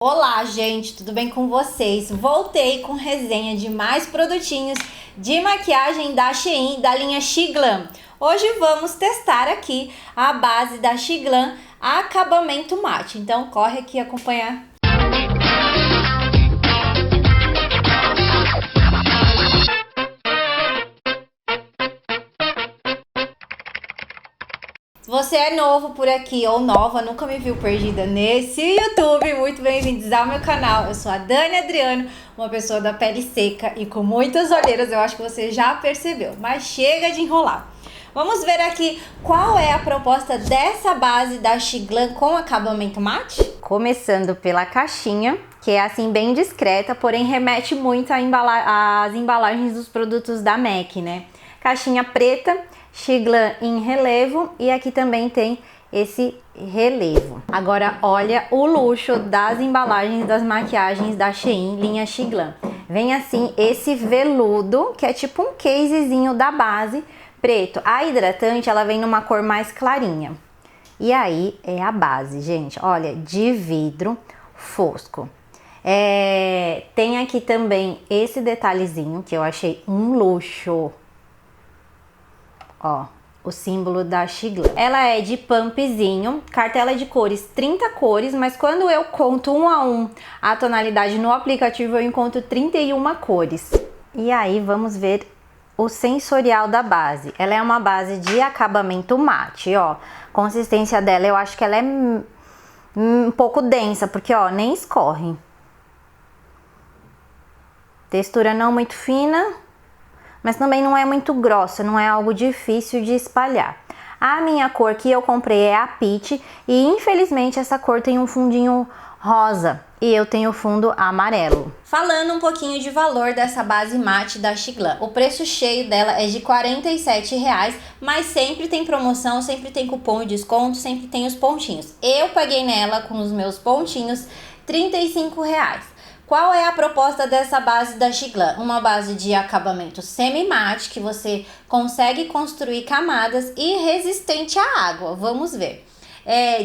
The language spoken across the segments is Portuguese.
Olá, gente, tudo bem com vocês? Voltei com resenha de mais produtinhos de maquiagem da Shein, da linha Xiglam. Hoje vamos testar aqui a base da Xiglam Acabamento Mate. Então corre aqui acompanhar. Se você é novo por aqui ou nova, nunca me viu perdida nesse YouTube, muito bem-vindos ao meu canal. Eu sou a Dani Adriano, uma pessoa da pele seca e com muitas olheiras, eu acho que você já percebeu, mas chega de enrolar. Vamos ver aqui qual é a proposta dessa base da Xiglam com acabamento mate? Começando pela caixinha, que é assim bem discreta, porém remete muito às embalagens dos produtos da MAC, né? Caixinha preta, Xiglam em relevo, e aqui também tem esse relevo. Agora olha o luxo das embalagens das maquiagens da Shein, linha Xiglam. Vem assim esse veludo, que é tipo um casezinho da base, preto. A hidratante, ela vem numa cor mais clarinha. E aí é a base, gente, olha, de vidro fosco. Tem aqui também esse detalhezinho que eu achei um luxo. Ó, o símbolo da Xiglam. Ela é de pumpzinho, cartela de cores, 30 cores, mas quando eu conto um a um a tonalidade no aplicativo, eu encontro 31 cores. E aí vamos ver o sensorial da base. Ela é uma base de acabamento mate, ó. Consistência dela, eu acho que ela é um pouco densa, porque ó, nem escorre. Textura não muito fina, mas também não é muito grossa, não é algo difícil de espalhar. A minha cor que eu comprei é a Peach e infelizmente essa cor tem um fundinho rosa e eu tenho fundo amarelo. Falando um pouquinho de valor dessa base mate da Xiglam, o preço cheio dela é de R$ 47,00, mas sempre tem promoção, sempre tem cupom de desconto, sempre tem os pontinhos. Eu paguei nela com os meus pontinhos R$ 35,00. Qual é a proposta dessa base da Xiglam? Uma base de acabamento semi-mate que você consegue construir camadas e resistente à água. Vamos ver.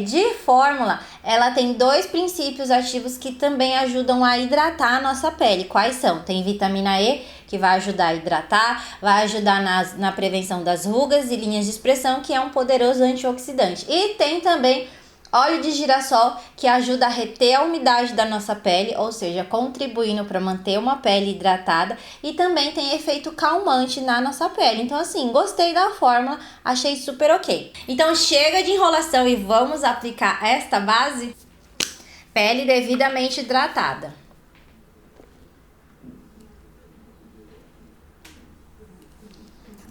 De fórmula, ela tem dois princípios ativos que também ajudam a hidratar a nossa pele. Quais são? Tem vitamina E, que vai ajudar a hidratar, vai ajudar na prevenção das rugas e linhas de expressão, que é um poderoso antioxidante. E tem também óleo de girassol, que ajuda a reter a umidade da nossa pele, ou seja, contribuindo para manter uma pele hidratada, e também tem efeito calmante na nossa pele. Então assim, gostei da fórmula, achei super ok. Então chega de enrolação e vamos aplicar esta base. Pele devidamente hidratada.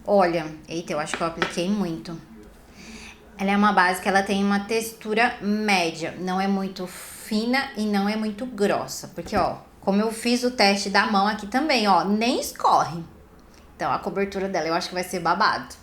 Olha, eita, eu acho que eu apliquei muito. Ela é uma base que ela tem uma textura média, não é muito fina e não é muito grossa, porque ó, como eu fiz o teste da mão aqui também, ó, nem escorre. Então a cobertura dela eu acho que vai ser babado.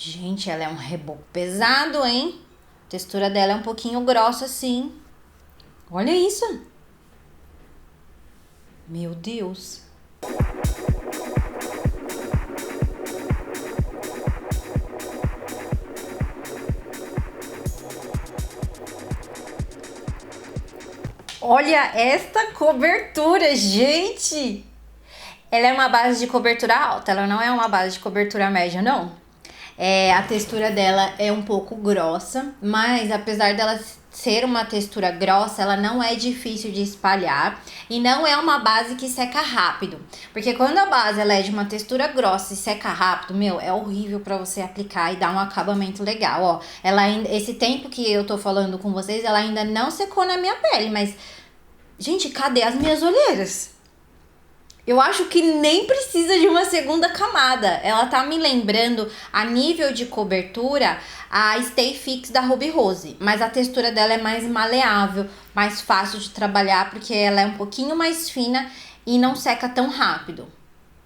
Gente, ela é um reboco pesado, hein? A textura dela é um pouquinho grossa, assim. Olha isso. Meu Deus. Olha esta cobertura, gente. Ela é uma base de cobertura alta, ela não é uma base de cobertura média, não. A textura dela é um pouco grossa, mas apesar dela ser uma textura grossa, ela não é difícil de espalhar e não é uma base que seca rápido. Porque quando a base ela é de uma textura grossa e seca rápido, meu, é horrível pra você aplicar e dar um acabamento legal, ó. Esse tempo que eu tô falando com vocês, ela ainda não secou na minha pele, mas, gente, cadê as minhas olheiras? Eu acho que nem precisa de uma segunda camada. Ela tá me lembrando, a nível de cobertura, a Stay Fix da Ruby Rose. Mas a textura dela é mais maleável, mais fácil de trabalhar, porque ela é um pouquinho mais fina e não seca tão rápido.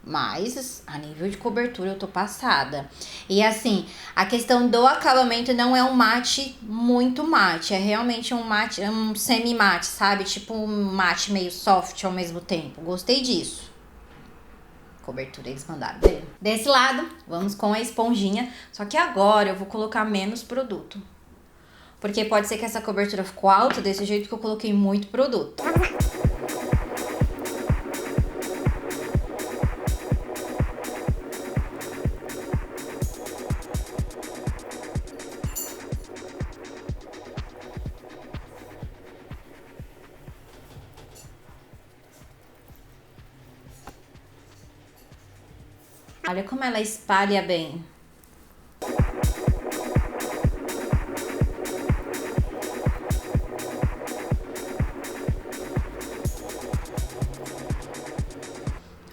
Mas a nível de cobertura eu tô passada. E assim, a questão do acabamento não é um mate muito mate. É realmente um mate, um semi-mate, sabe? Tipo um mate meio soft ao mesmo tempo. Gostei disso. Cobertura eles mandaram dele. Desse lado, vamos com a esponjinha. Só que agora eu vou colocar menos produto. Porque pode ser que essa cobertura ficou alta desse jeito que eu coloquei muito produto. Olha como ela espalha bem.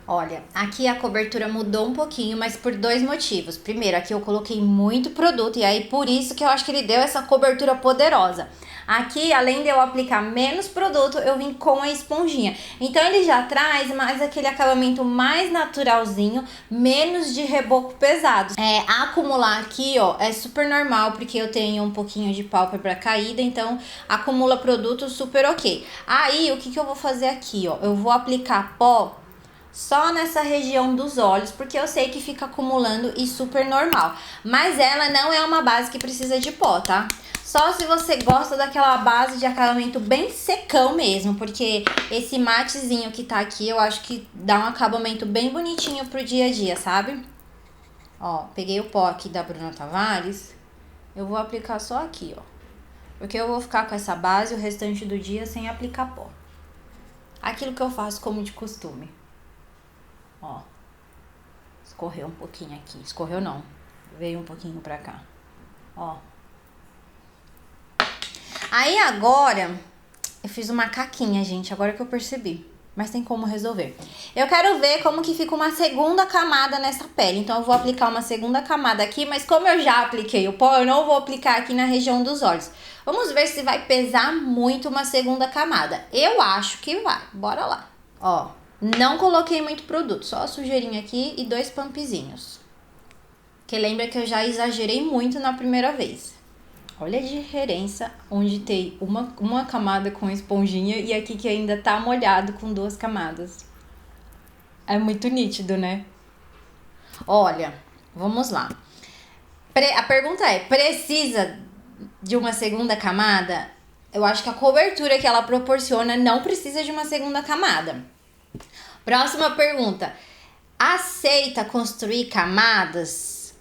Olha, aqui a cobertura mudou um pouquinho, mas por dois motivos. Primeiro, aqui eu coloquei muito produto e aí por isso que eu acho que ele deu essa cobertura poderosa. Aqui, além de eu aplicar menos produto, eu vim com a esponjinha. Então ele já traz mais aquele acabamento mais naturalzinho, menos de reboco pesado. Acumular aqui, ó, é super normal, porque eu tenho um pouquinho de pálpebra caída, então acumula produto super ok. Aí, o que eu vou fazer aqui, ó? Eu vou aplicar pó só nessa região dos olhos, porque eu sei que fica acumulando e super normal. Mas ela não é uma base que precisa de pó, tá? Só se você gosta daquela base de acabamento bem secão mesmo, porque esse matezinho que tá aqui, eu acho que dá um acabamento bem bonitinho pro dia a dia, sabe? Ó, peguei o pó aqui da Bruna Tavares, eu vou aplicar só aqui, ó. Porque eu vou ficar com essa base o restante do dia sem aplicar pó. Aquilo que eu faço como de costume. Ó, escorreu um pouquinho aqui. Escorreu não, veio um pouquinho pra cá. Ó. Aí agora, eu fiz uma caquinha, gente, agora que eu percebi. Mas tem como resolver. Eu quero ver como que fica uma segunda camada nessa pele. Então eu vou aplicar uma segunda camada aqui, mas como eu já apliquei o pó, eu não vou aplicar aqui na região dos olhos. Vamos ver se vai pesar muito uma segunda camada. Eu acho que vai, bora lá. Ó. Não coloquei muito produto, só a sujeirinha aqui e 2 pumpzinhos. Que lembra que eu já exagerei muito na primeira vez. Olha a diferença onde tem uma camada com esponjinha e aqui que ainda tá molhado com 2 camadas. É muito nítido, né? Olha, vamos lá. A pergunta é, precisa de uma segunda camada? Eu acho que a cobertura que ela proporciona não precisa de uma segunda camada. Próxima pergunta. Aceita construir camadas?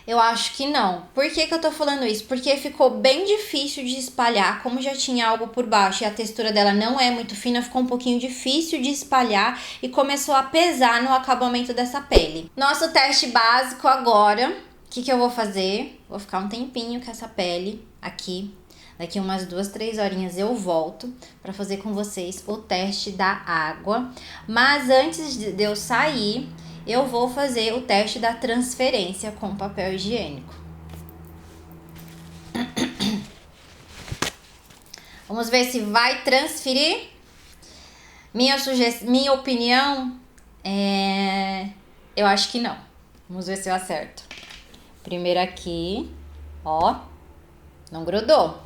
Eu acho que não. Por que eu tô falando isso? Porque ficou bem difícil de espalhar, como já tinha algo por baixo e a textura dela não é muito fina, ficou um pouquinho difícil de espalhar e começou a pesar no acabamento dessa pele. Nosso teste básico agora, o que eu vou fazer? Vou ficar um tempinho com essa pele aqui. Daqui umas 2, 3 horinhas eu volto para fazer com vocês o teste da água. Mas antes de eu sair, eu vou fazer o teste da transferência com papel higiênico. Vamos ver se vai transferir. Minha opinião eu acho que não. Vamos ver se eu acerto. Primeiro aqui, ó, não grudou.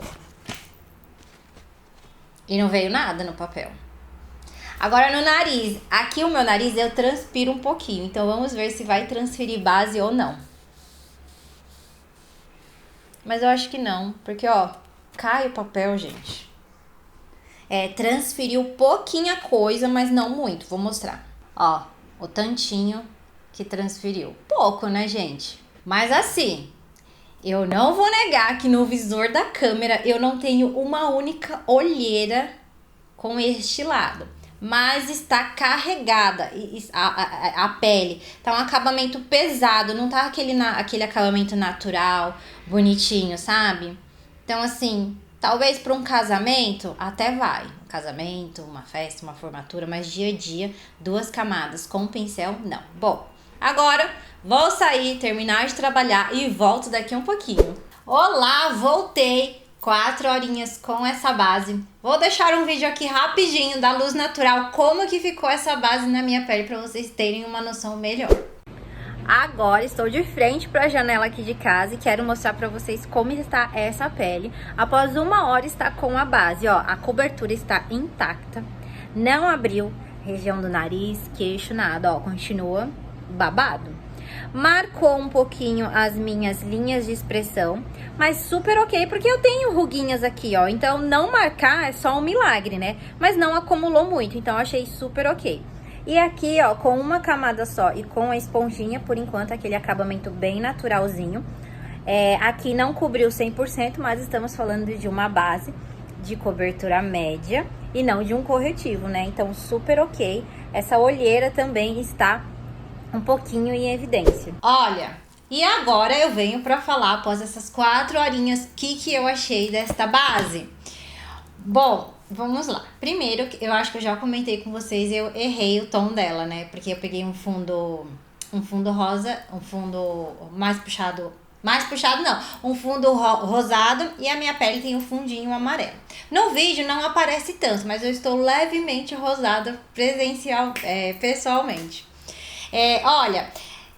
E não veio nada no papel. Agora no nariz. Aqui o meu nariz eu transpiro um pouquinho. Então vamos ver se vai transferir base ou não. Mas eu acho que não. Porque, ó, cai o papel, gente. Transferiu pouquinha coisa, mas não muito. Vou mostrar. Ó, o tantinho que transferiu. Pouco, né, gente? Mas assim, eu não vou negar que no visor da câmera eu não tenho uma única olheira com este lado. Mas está carregada a pele. Tá um acabamento pesado, não tá aquele acabamento natural, bonitinho, sabe? Então assim, talvez para um casamento até vai. Um casamento, uma festa, uma formatura, mas dia a dia, 2 camadas com pincel, não. Bom, agora vou sair, terminar de trabalhar e volto daqui um pouquinho. Olá, voltei 4 horinhas com essa base. Vou deixar um vídeo aqui rapidinho da luz natural, como que ficou essa base na minha pele, pra vocês terem uma noção melhor. Agora estou de frente para a janela aqui de casa e quero mostrar para vocês como está essa pele. Após 1 hora está com a base, ó, a cobertura está intacta, não abriu região do nariz, queixo, nada, ó, continua babado. Marcou um pouquinho as minhas linhas de expressão, mas super ok, porque eu tenho ruguinhas aqui, ó, então não marcar é só um milagre, né? Mas não acumulou muito, então achei super ok. E aqui, ó, com uma camada só e com a esponjinha, por enquanto, aquele acabamento bem naturalzinho. Aqui não cobriu 100%, mas estamos falando de uma base de cobertura média e não de um corretivo, né? Então, super ok. Essa olheira também está um pouquinho em evidência. Olha, e agora eu venho pra falar, após essas 4 horinhas, o que eu achei desta base. Bom, vamos lá. Primeiro, eu acho que eu já comentei com vocês, eu errei o tom dela, né? Porque eu peguei um fundo rosa, um fundo mais puxado não, um fundo rosado e a minha pele tem um fundinho amarelo. No vídeo não aparece tanto, mas eu estou levemente rosada pessoalmente. Olha,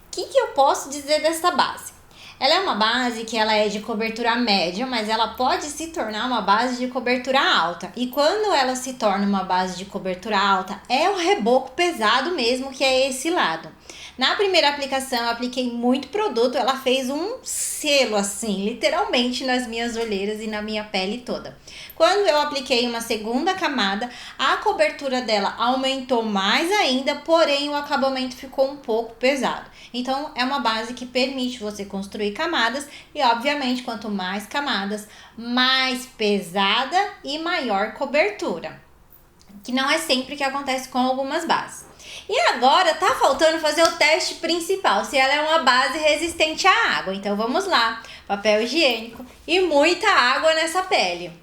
o que eu posso dizer dessa base? Ela é uma base que ela é de cobertura média, mas ela pode se tornar uma base de cobertura alta. E quando ela se torna uma base de cobertura alta, é o reboco pesado mesmo, que é esse lado. Na primeira aplicação, eu apliquei muito produto, ela fez um selo assim, literalmente nas minhas olheiras e na minha pele toda. Quando eu apliquei uma segunda camada, a cobertura dela aumentou mais ainda, porém o acabamento ficou um pouco pesado. Então, é uma base que permite você construir camadas e, obviamente, quanto mais camadas, mais pesada e maior cobertura. Que não é sempre que acontece com algumas bases. E agora, tá faltando fazer o teste principal, se ela é uma base resistente à água. Então, vamos lá. Papel higiênico e muita água nessa pele.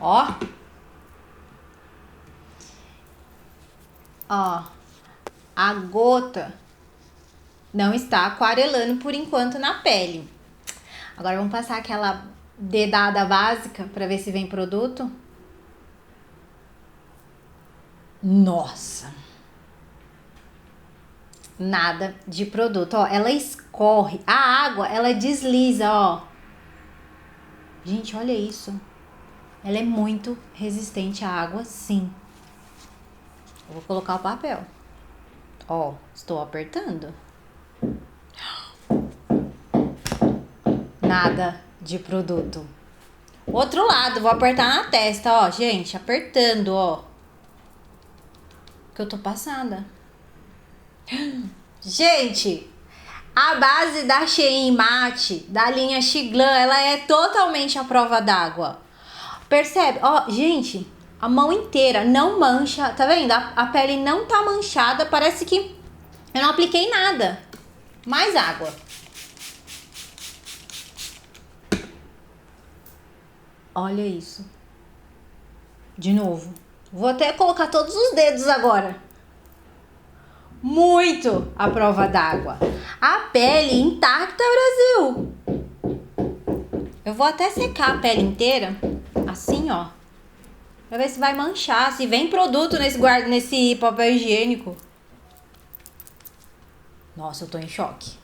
Ó, a gota não está aquarelando por enquanto na pele. Agora vamos passar aquela dedada básica para ver se vem produto. Nossa! Nada de produto, ó, ela escorre, a água, ela desliza, ó. Gente, olha isso. Ela é muito resistente à água, sim. Eu vou colocar o papel. Ó, estou apertando. Nada de produto. Outro lado, vou apertar na testa, ó, gente, apertando, ó. Que eu tô passada. Gente, a base da Shein Matte, da linha Xiglan, ela é totalmente à prova d'água. Percebe? Ó, gente, a mão inteira não mancha, tá vendo? A pele não tá manchada, parece que eu não apliquei nada. Mais água. Olha isso. De novo. Vou até colocar todos os dedos agora. Muito à prova d'água. A pele intacta, Brasil. Eu vou até secar a pele inteira. Assim, ó. Pra ver se vai manchar. Se vem produto nesse papel higiênico. Nossa, eu tô em choque.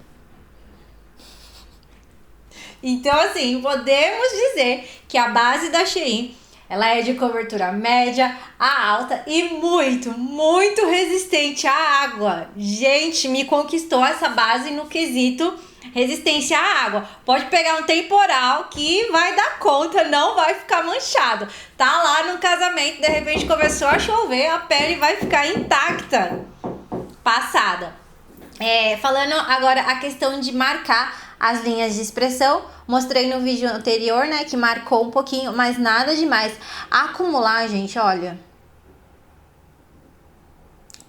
Então, assim, podemos dizer que a base da Shein, ela é de cobertura média a alta e muito, muito resistente à água. Gente, me conquistou essa base no quesito resistência à água. Pode pegar um temporal que vai dar conta, não vai ficar manchado. Tá lá no casamento, de repente começou a chover, a pele vai ficar intacta. Passada. Falando agora a questão de marcar as linhas de expressão, mostrei no vídeo anterior, né, que marcou um pouquinho, mas nada demais. Acumular, gente, olha,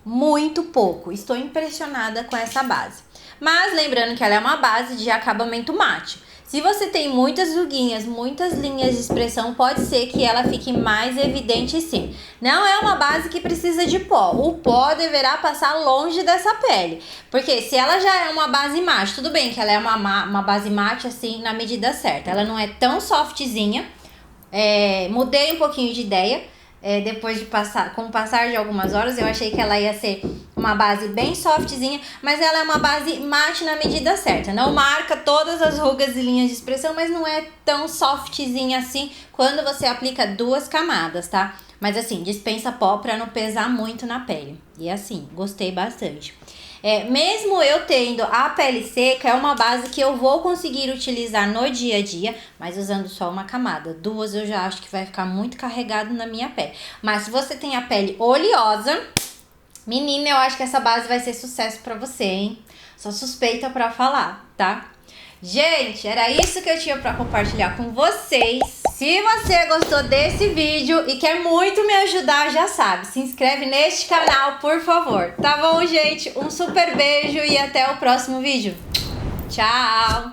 muito pouco. Estou impressionada com essa base. Mas lembrando que ela é uma base de acabamento mate. Se você tem muitas ruguinhas, muitas linhas de expressão, pode ser que ela fique mais evidente sim. Não é uma base que precisa de pó. O pó deverá passar longe dessa pele. Porque se ela já é uma base mate, tudo bem que ela é uma base mate assim na medida certa. Ela não é tão softzinha. Mudei um pouquinho de ideia. Depois de com o passar de algumas horas, eu achei que ela ia ser uma base bem softzinha, mas ela é uma base mate na medida certa. Não marca todas as rugas e linhas de expressão, mas não é tão softzinha assim quando você aplica 2 camadas, tá? Mas assim, dispensa pó pra não pesar muito na pele. E assim, gostei bastante. Mesmo eu tendo a pele seca, é uma base que eu vou conseguir utilizar no dia a dia, mas usando só uma camada. 2 eu já acho que vai ficar muito carregado na minha pele. Mas se você tem a pele oleosa, menina, eu acho que essa base vai ser sucesso pra você, hein? Sou suspeita pra falar, tá? Gente, era isso que eu tinha pra compartilhar com vocês. Se você gostou desse vídeo e quer muito me ajudar, já sabe, se inscreve neste canal, por favor. Tá bom, gente? Um super beijo e até o próximo vídeo. Tchau!